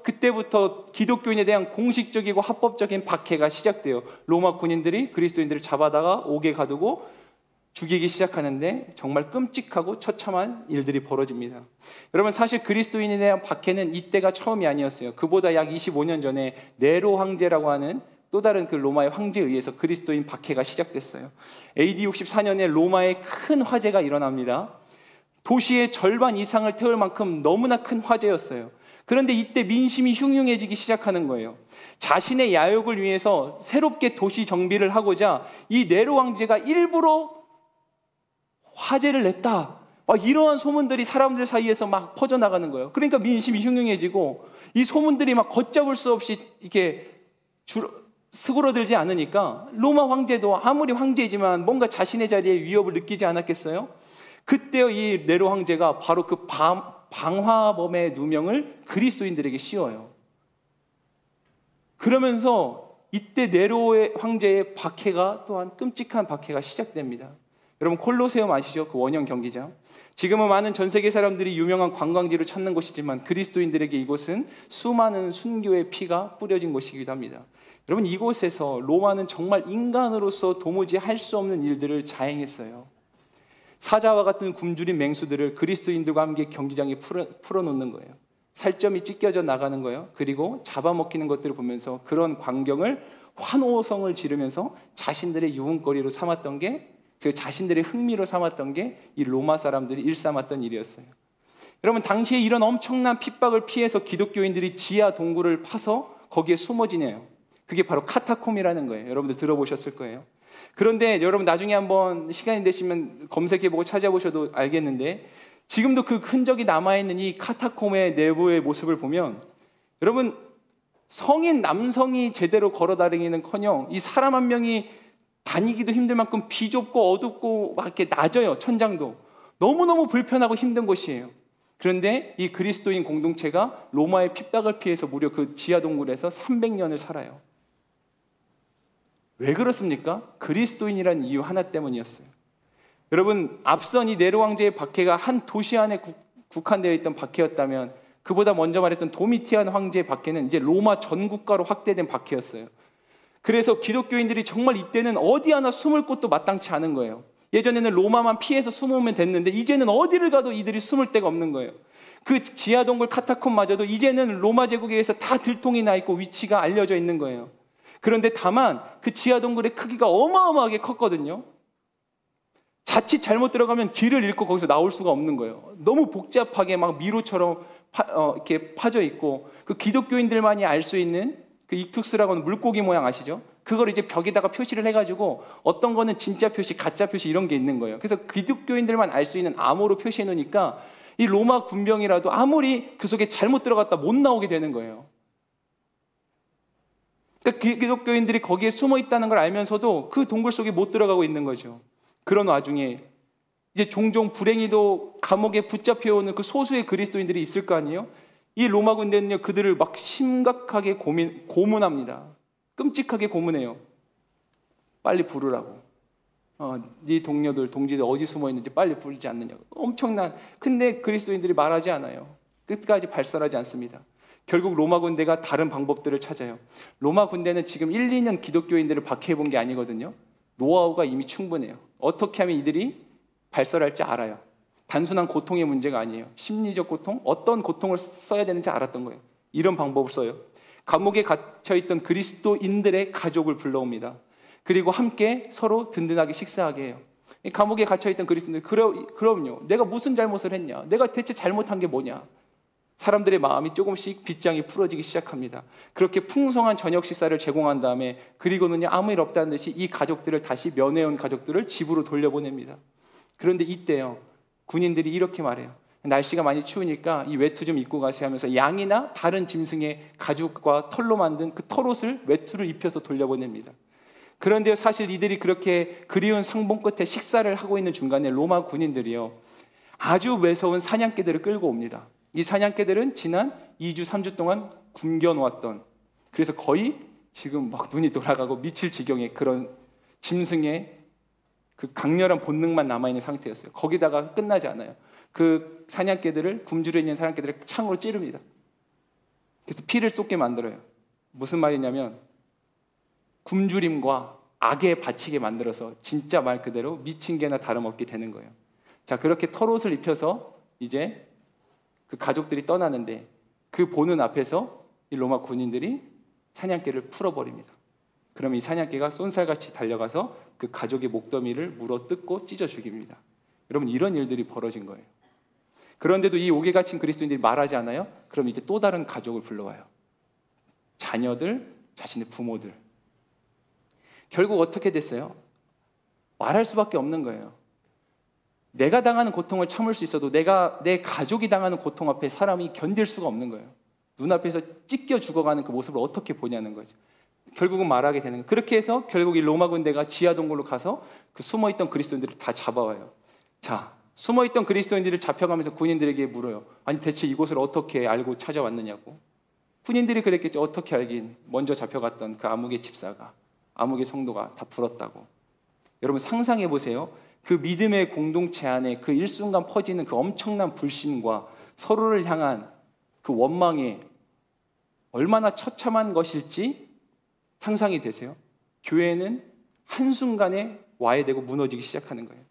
Speaker 1: 그때부터 기독교인에 대한 공식적이고 합법적인 박해가 시작돼요. 로마 군인들이 그리스도인들을 잡아다가 옥에 가두고 죽이기 시작하는데 정말 끔찍하고 처참한 일들이 벌어집니다. 여러분, 사실 그리스도인에 대한 박해는 이때가 처음이 아니었어요. 그보다 약 25년 전에 네로 황제라고 하는 또 다른 그 로마의 황제에 의해서 그리스도인 박해가 시작됐어요. AD 64년에 로마에 큰 화재가 일어납니다. 도시의 절반 이상을 태울 만큼 너무나 큰 화재였어요. 그런데 이때 민심이 흉흉해지기 시작하는 거예요. 자신의 야욕을 위해서 새롭게 도시 정비를 하고자 이 네로 황제가 일부러 화재를 냈다. 이러한 소문들이 사람들 사이에서 막 퍼져나가는 거예요. 그러니까 민심이 흉흉해지고 이 소문들이 막 걷잡을 수 없이 이렇게 스그러들지 않으니까 로마 황제도 아무리 황제이지만 뭔가 자신의 자리에 위협을 느끼지 않았겠어요? 그때 이 네로 황제가 바로 그 방화범의 누명을 그리스도인들에게 씌워요. 그러면서 이때 네로의 황제의 박해가, 또한 끔찍한 박해가 시작됩니다. 여러분, 콜로세움 아시죠? 그 원형 경기장. 지금은 많은 전 세계 사람들이 유명한 관광지로 찾는 곳이지만 그리스도인들에게 이곳은 수많은 순교의 피가 뿌려진 곳이기도 합니다. 여러분, 이곳에서 로마는 정말 인간으로서 도무지 할 수 없는 일들을 자행했어요. 사자와 같은 굶주린 맹수들을 그리스도인들과 함께 경기장에 풀어놓는 거예요. 살점이 찢겨져 나가는 거예요. 그리고 잡아먹히는 것들을 보면서 그런 광경을 환호성을 지르면서 자신들의 유흥거리로 삼았던 게, 그 자신들의 흥미로 삼았던 게 이 로마 사람들이 일삼았던 일이었어요. 여러분, 당시에 이런 엄청난 핍박을 피해서 기독교인들이 지하 동굴을 파서 거기에 숨어 지내요. 그게 바로 카타콤이라는 거예요. 여러분들 들어보셨을 거예요. 그런데 여러분, 나중에 한번 시간이 되시면 검색해보고 찾아보셔도 알겠는데, 지금도 그 흔적이 남아있는 이 카타콤의 내부의 모습을 보면, 여러분, 성인 남성이 제대로 걸어다니기는커녕 이 사람 한 명이 다니기도 힘들 만큼 비좁고 어둡고 막 이렇게 낮아요. 천장도 너무너무 불편하고 힘든 곳이에요. 그런데 이 그리스도인 공동체가 로마의 핍박을 피해서 무려 그 지하 동굴에서 300년을 살아요. 왜 그렇습니까? 그리스도인이라는 이유 하나 때문이었어요. 여러분, 앞선 이 네로 왕제의 박해가 한 도시 안에 국한되어 있던 박해였다면 그보다 먼저 말했던 도미티안 황제의 박해는 이제 로마 전 국가로 확대된 박해였어요. 그래서 기독교인들이 정말 이때는 어디 하나 숨을 곳도 마땅치 않은 거예요. 예전에는 로마만 피해서 숨으면 됐는데 이제는 어디를 가도 이들이 숨을 데가 없는 거예요. 그 지하 동굴 카타콤마저도 이제는 로마 제국에 의해서 다 들통이 나 있고 위치가 알려져 있는 거예요. 그런데 다만 그 지하 동굴의 크기가 어마어마하게 컸거든요. 자칫 잘못 들어가면 길을 잃고 거기서 나올 수가 없는 거예요. 너무 복잡하게 막 미로처럼 이렇게 파져 있고, 그 기독교인들만이 알 수 있는 그 익투스라고 하는 물고기 모양 아시죠? 그걸 이제 벽에다가 표시를 해가지고 어떤 거는 진짜 표시, 가짜 표시 이런 게 있는 거예요. 그래서 기독교인들만 알 수 있는 암호로 표시해 놓으니까 이 로마 군병이라도 아무리 그 속에 잘못 들어갔다 못 나오게 되는 거예요. 그러니까 기독교인들이 거기에 숨어 있다는 걸 알면서도 그 동굴 속에 못 들어가고 있는 거죠. 그런 와중에 이제 종종 불행히도 감옥에 붙잡혀오는 그 소수의 그리스도인들이 있을 거 아니에요? 이 로마 군대는요, 그들을 막 심각하게 고문합니다. 끔찍하게 고문해요. 빨리 부르라고. 네 동료들, 동지들 어디 숨어 있는지 빨리 부르지 않느냐고. 엄청난. 근데 그리스도인들이 말하지 않아요. 끝까지 발설하지 않습니다. 결국 로마 군대가 다른 방법들을 찾아요. 로마 군대는 지금 1, 2년 기독교인들을 박해해 본 게 아니거든요. 노하우가 이미 충분해요. 어떻게 하면 이들이 발설할지 알아요. 단순한 고통의 문제가 아니에요. 심리적 고통, 어떤 고통을 써야 되는지 알았던 거예요. 이런 방법을 써요. 감옥에 갇혀있던 그리스도인들의 가족을 불러옵니다. 그리고 함께 서로 든든하게 식사하게 해요. 감옥에 갇혀있던 그리스도인들, 그럼요. 내가 무슨 잘못을 했냐? 내가 대체 잘못한 게 뭐냐? 사람들의 마음이 조금씩 빗장이 풀어지기 시작합니다. 그렇게 풍성한 저녁 식사를 제공한 다음에, 그리고는요, 아무 일 없다는 듯이 이 가족들을 다시 면회온 가족들을 집으로 돌려보냅니다. 그런데 이때요, 군인들이 이렇게 말해요. 날씨가 많이 추우니까 이 외투 좀 입고 가세요 하면서 양이나 다른 짐승의 가죽과 털로 만든 그 털옷을 외투를 입혀서 돌려보냅니다. 그런데 사실 이들이 그렇게 그리운 상봉 끝에 식사를 하고 있는 중간에 로마 군인들이요, 아주 매서운 사냥개들을 끌고 옵니다. 이 사냥개들은 지난 2주, 3주 동안 굶겨놓았던, 그래서 거의 지금 막 눈이 돌아가고 미칠 지경의 그런 짐승의 그 강렬한 본능만 남아있는 상태였어요. 거기다가 끝나지 않아요. 그 사냥개들을, 굶주려 있는 사냥개들을 창으로 찌릅니다. 그래서 피를 쏟게 만들어요. 무슨 말이냐면 굶주림과 악에 바치게 만들어서 진짜 말 그대로 미친 개나 다름없게 되는 거예요. 자, 그렇게 털옷을 입혀서 이제 그 가족들이 떠나는데, 그 보는 앞에서 이 로마 군인들이 사냥개를 풀어버립니다. 그러면 이 사냥개가 쏜살같이 달려가서 그 가족의 목더미를 물어뜯고 찢어 죽입니다. 여러분, 이런 일들이 벌어진 거예요. 그런데도 이 옥에 갇힌 그리스도인들이 말하지 않아요? 그럼 이제 또 다른 가족을 불러와요. 자녀들, 자신의 부모들. 결국 어떻게 됐어요? 말할 수밖에 없는 거예요. 내가 당하는 고통을 참을 수 있어도 내 가족이 당하는 고통 앞에 사람이 견딜 수가 없는 거예요. 눈앞에서 찢겨 죽어가는 그 모습을 어떻게 보냐는 거죠. 결국은 말하게 되는 거예요. 그렇게 해서 결국 이 로마 군대가 지하 동굴로 가서 그 숨어있던 그리스도인들을 다 잡아와요. 자, 숨어있던 그리스도인들을 잡혀가면서 군인들에게 물어요. 아니, 대체 이곳을 어떻게 알고 찾아왔느냐고. 군인들이 그랬겠죠. 어떻게 알긴. 먼저 잡혀갔던 그 아무개 집사가, 아무개 성도가 다 불었다고. 여러분, 상상해 보세요. 그 믿음의 공동체 안에 그 일순간 퍼지는 그 엄청난 불신과 서로를 향한 그 원망이 얼마나 처참한 것일지 상상이 되세요? 교회는 한순간에 와해되고 무너지기 시작하는 거예요.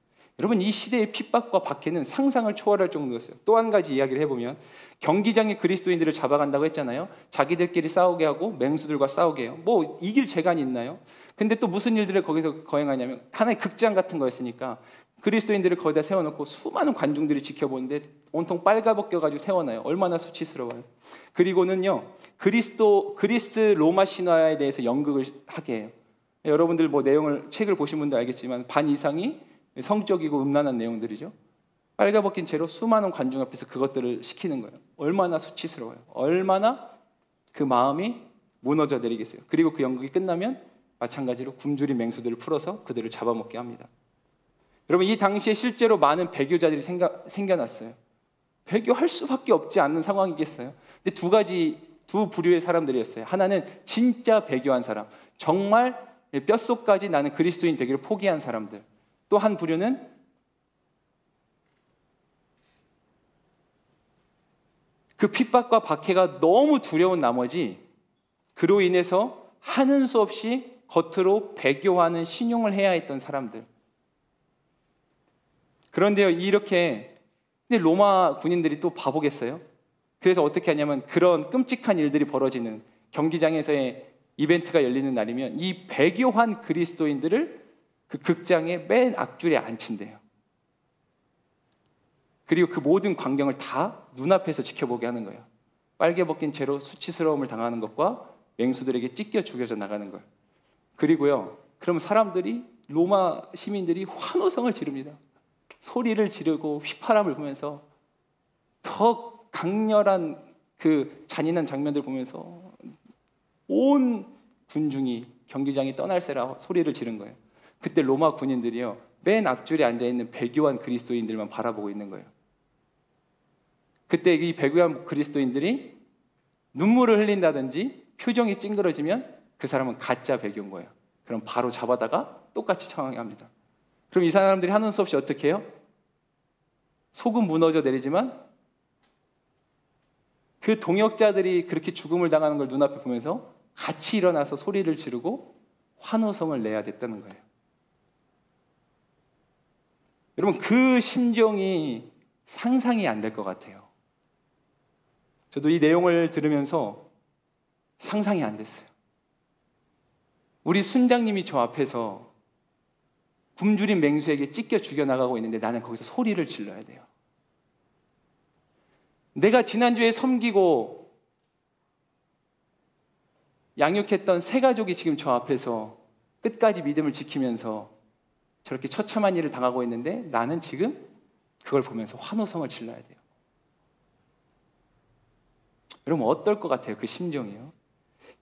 Speaker 1: 여러분, 이 시대의 핍박과 박해는 상상을 초월할 정도였어요. 또 한 가지 이야기를 해보면, 경기장에 그리스도인들을 잡아간다고 했잖아요. 자기들끼리 싸우게 하고 맹수들과 싸우게 해요. 뭐 이길 재간이 있나요? 근데 또 무슨 일들을 거기서 거행하냐면, 하나의 극장 같은 거였으니까 그리스도인들을 거기다 세워놓고 수많은 관중들이 지켜보는데 온통 빨가벗겨가지고 세워놔요. 얼마나 수치스러워요. 그리고는요, 그리스 로마 신화에 대해서 연극을 하게 해요. 여러분들 뭐 책을 보신 분들 알겠지만 반 이상이 성적이고 음란한 내용들이죠. 빨가벗긴 채로 수많은 관중 앞에서 그것들을 시키는 거예요. 얼마나 수치스러워요. 얼마나 그 마음이 무너져 내리겠어요. 그리고 그 연극이 끝나면 마찬가지로 굶주린 맹수들을 풀어서 그들을 잡아먹게 합니다. 여러분 이 당시에 실제로 많은 배교자들이 생겨났어요. 배교할 수밖에 없지 않는 상황이겠어요. 근데 두 부류의 사람들이었어요. 하나는 진짜 배교한 사람, 정말 뼛속까지 나는 그리스도인 되기를 포기한 사람들. 또 한 부류는 그 핍박과 박해가 너무 두려운 나머지 그로 인해서 하는 수 없이 겉으로 배교하는 신용을 해야 했던 사람들. 그런데요, 이렇게 근데 로마 군인들이 또 바보겠어요? 그래서 어떻게 하냐면 그런 끔찍한 일들이 벌어지는 경기장에서의 이벤트가 열리는 날이면 이 배교한 그리스도인들을 그 극장의 맨 앞줄에 앉힌대요. 그리고 그 모든 광경을 다 눈앞에서 지켜보게 하는 거예요. 빨개 벗긴 채로 수치스러움을 당하는 것과 맹수들에게 찢겨 죽여져 나가는 걸. 그리고요, 그럼 사람들이 로마 시민들이 환호성을 지릅니다. 소리를 지르고 휘파람을 보면서 더 강렬한 그 잔인한 장면들 보면서 온 군중이 경기장이 떠날세라 소리를 지른 거예요. 그때 로마 군인들이요, 맨 앞줄에 앉아있는 배교한 그리스도인들만 바라보고 있는 거예요. 그때 이 배교한 그리스도인들이 눈물을 흘린다든지 표정이 찡그러지면 그 사람은 가짜 배교인 거예요. 그럼 바로 잡아다가 똑같이 처형합니다. 그럼 이 사람들이 하는 수 없이 어떻게 해요? 속은 무너져 내리지만 그 동역자들이 그렇게 죽음을 당하는 걸 눈앞에 보면서 같이 일어나서 소리를 지르고 환호성을 내야 됐다는 거예요. 여러분 그 심정이 상상이 안 될 것 같아요. 저도 이 내용을 들으면서 상상이 안 됐어요. 우리 순장님이 저 앞에서 굶주린 맹수에게 찢겨 죽여나가고 있는데 나는 거기서 소리를 질러야 돼요. 내가 지난주에 섬기고 양육했던 새 가족이 지금 저 앞에서 끝까지 믿음을 지키면서 저렇게 처참한 일을 당하고 있는데 나는 지금 그걸 보면서 환호성을 질러야 돼요. 여러분 어떨 것 같아요? 그 심정이요.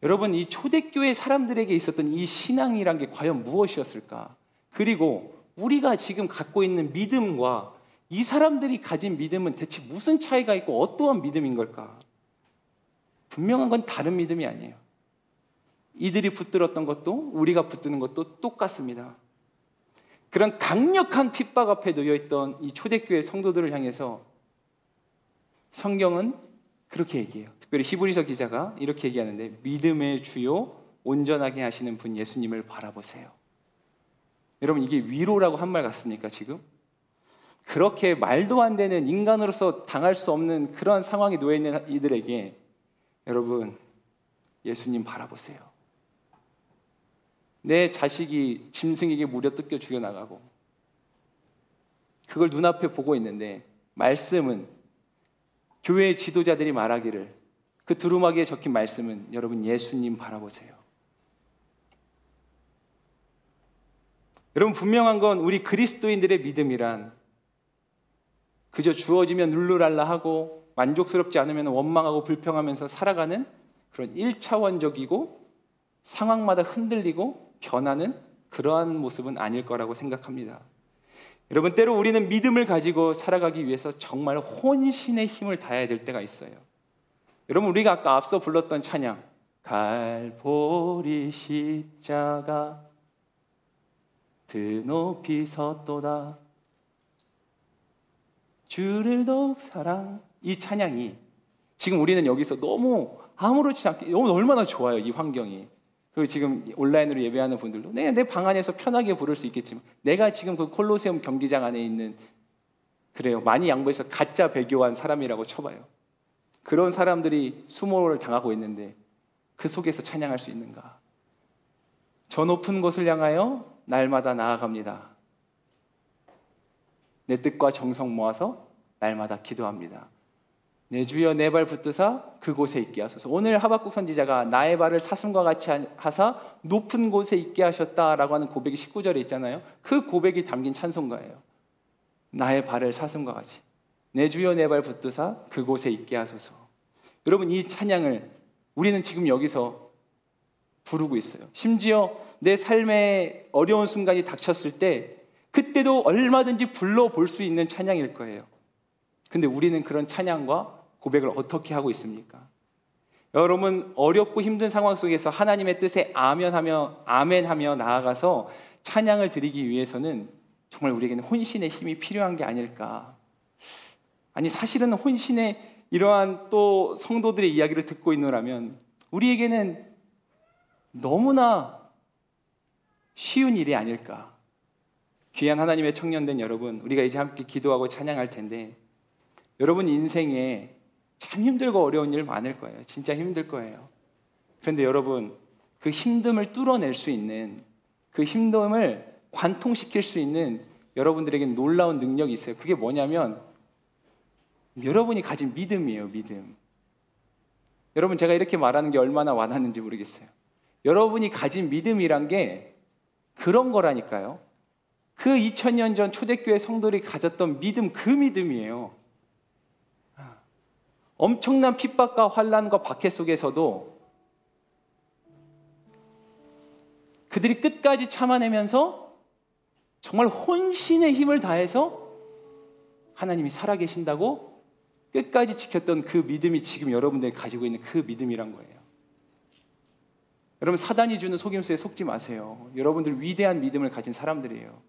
Speaker 1: 여러분 이 초대교회 사람들에게 있었던 이 신앙이란 게 과연 무엇이었을까? 그리고 우리가 지금 갖고 있는 믿음과 이 사람들이 가진 믿음은 대체 무슨 차이가 있고 어떠한 믿음인 걸까? 분명한 건 다른 믿음이 아니에요. 이들이 붙들었던 것도 우리가 붙드는 것도 똑같습니다. 그런 강력한 핍박 앞에 놓여있던 이 초대교회 성도들을 향해서 성경은 그렇게 얘기해요. 특별히 히브리서 기자가 이렇게 얘기하는데 믿음의 주요 온전하게 하시는 분 예수님을 바라보세요. 여러분 이게 위로라고 한 말 같습니까 지금? 그렇게 말도 안 되는 인간으로서 당할 수 없는 그러한 상황에 놓여있는 이들에게 여러분 예수님 바라보세요. 내 자식이 짐승에게 물려 뜯겨 죽여나가고 그걸 눈앞에 보고 있는데 말씀은 교회 지도자들이 말하기를 그 두루마기에 적힌 말씀은 여러분 예수님 바라보세요. 여러분 분명한 건 우리 그리스도인들의 믿음이란 그저 주어지면 룰루랄라 하고 만족스럽지 않으면 원망하고 불평하면서 살아가는 그런 1차원적이고 상황마다 흔들리고 변하는 그러한 모습은 아닐 거라고 생각합니다. 여러분 때로 우리는 믿음을 가지고 살아가기 위해서 정말 혼신의 힘을 다해야 될 때가 있어요. 여러분 우리가 아까 앞서 불렀던 찬양 갈보리 십자가 드높이 섰도다 주를 더욱 사랑 이 찬양이 지금 우리는 여기서 너무 아무렇지 않게 너무 얼마나 좋아요 이 환경이. 그리고 지금 온라인으로 예배하는 분들도 내 방 안에서 편하게 부를 수 있겠지만 내가 지금 그 콜로세움 경기장 안에 있는 그래요 많이 양보해서 가짜 배교한 사람이라고 쳐봐요. 그런 사람들이 수모를 당하고 있는데 그 속에서 찬양할 수 있는가? 저 높은 곳을 향하여 날마다 나아갑니다. 내 뜻과 정성 모아서 날마다 기도합니다. 내 주여 내 발 붙드사 그곳에 있게 하소서. 오늘 하박국 선지자가 나의 발을 사슴과 같이 하사 높은 곳에 있게 하셨다라고 하는 고백이 19절에 있잖아요. 그 고백이 담긴 찬송가예요. 나의 발을 사슴과 같이 내 주여 내 발 붙드사 그곳에 있게 하소서. 여러분 이 찬양을 우리는 지금 여기서 부르고 있어요. 심지어 내 삶에 어려운 순간이 닥쳤을 때 그때도 얼마든지 불러볼 수 있는 찬양일 거예요. 근데 우리는 그런 찬양과 고백을 어떻게 하고 있습니까? 여러분, 어렵고 힘든 상황 속에서 하나님의 뜻에 아멘하며 나아가서 찬양을 드리기 위해서는 정말 우리에게는 혼신의 힘이 필요한 게 아닐까. 아니, 사실은 혼신의 이러한 또 성도들의 이야기를 듣고 있노라면 우리에게는 너무나 쉬운 일이 아닐까. 귀한 하나님의 청년된 여러분, 우리가 이제 함께 기도하고 찬양할 텐데, 여러분 인생에 참 힘들고 어려운 일 많을 거예요. 진짜 힘들 거예요. 그런데 여러분, 그 힘듦을 뚫어낼 수 있는, 그 힘듦을 관통시킬 수 있는 여러분들에게 놀라운 능력이 있어요. 그게 뭐냐면 여러분이 가진 믿음이에요. 믿음. 여러분, 제가 이렇게 말하는 게 얼마나 와닿는지 모르겠어요. 여러분이 가진 믿음이란 게 그런 거라니까요. 그 2000년 전 초대교회 성도들이 가졌던 믿음, 그 믿음이에요. 엄청난 핍박과 환난과 박해 속에서도 그들이 끝까지 참아내면서 정말 혼신의 힘을 다해서 하나님이 살아계신다고 끝까지 지켰던 그 믿음이 지금 여러분들이 가지고 있는 그 믿음이란 거예요. 여러분, 사단이 주는 속임수에 속지 마세요. 여러분들 위대한 믿음을 가진 사람들이에요.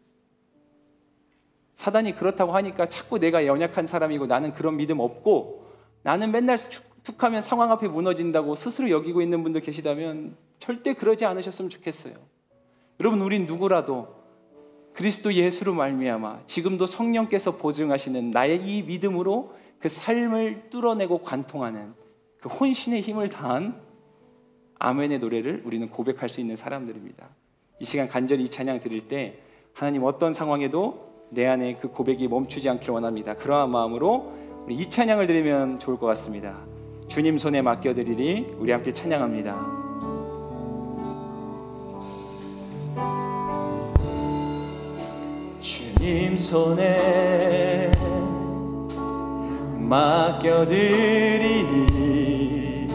Speaker 1: 사단이 그렇다고 하니까 자꾸 내가 연약한 사람이고 나는 그런 믿음 없고 나는 맨날 툭하면 상황 앞에 무너진다고 스스로 여기고 있는 분들 계시다면 절대 그러지 않으셨으면 좋겠어요. 여러분, 우린 누구라도 그리스도 예수로 말미암아 지금도 성령께서 보증하시는 나의 이 믿음으로 그 삶을 뚫어내고 관통하는 그 혼신의 힘을 다한 아멘의 노래를 우리는 고백할 수 있는 사람들입니다. 이 시간 간절히 이 찬양 드릴 때 하나님, 어떤 상황에도 내 안에 그 고백이 멈추지 않기를 원합니다. 그러한 마음으로 우리 이 찬양을 드리면 좋을 것 같습니다. 주님 손에 맡겨드리리. 우리 함께 찬양합니다. 주님 손에 맡겨드리니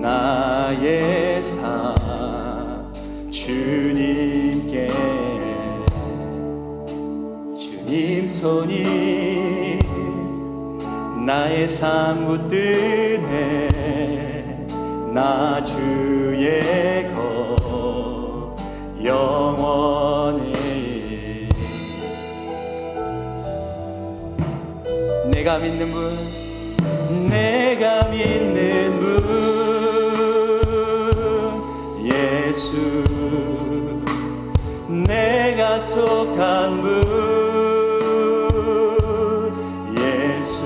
Speaker 1: 나의 삶 주님께. 주님 손이 나의 삶 붙드네. 나 주의 것 영원히. 내가 믿는 분, 내가 믿는 분 예수. 내가 속한 분 예수.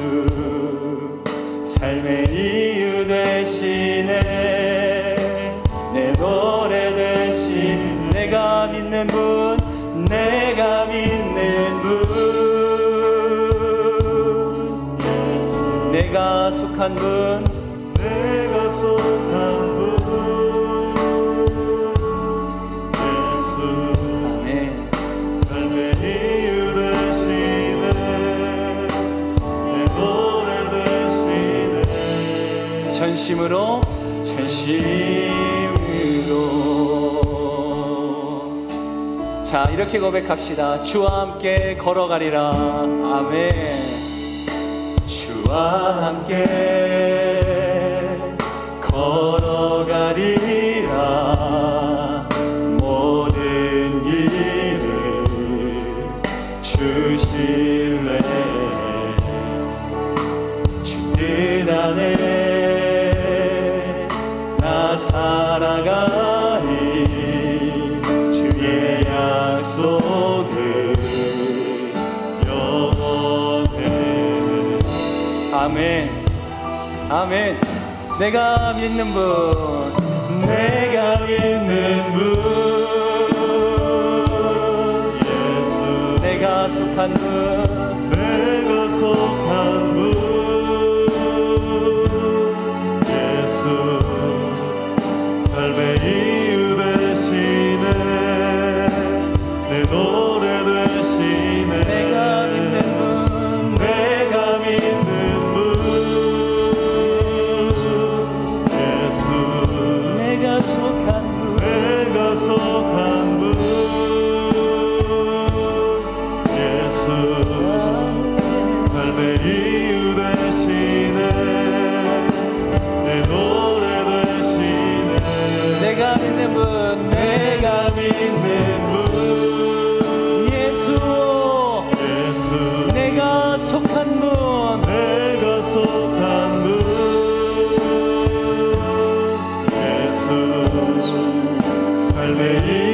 Speaker 1: 삶의 이유 되시네. 내 노래 되신. 내가 믿는 분, 내가 믿는 분 내가 속한 분, 내가 속한 분 예수. 아멘. 삶의 이유 되시네. 내 노래 되시네. 전심으로 자, 이렇게 고백합시다. 주와 함께 걸어가리라. 아멘. 주와 함께 걸어가리라. 모든 길을 주실래. 주 뜻 안에 나 살아가리. 주의 약속은 영원해. 아멘. 아멘. 내가 믿는 분, 내가 믿는 분 예수. 내가 속한 분, 내가 속한 분 예수. 삶의 이유 되시네. 내 노래 되시네. 내가 믿는 분, 내가 믿는 분 내가 속한 분, 내가 속한 분 내가 믿는 분,
Speaker 4: 내가 믿는 분
Speaker 1: 예수,
Speaker 4: 예수
Speaker 1: 내가 속한 분,
Speaker 4: 내가 속한 분 예수 삶의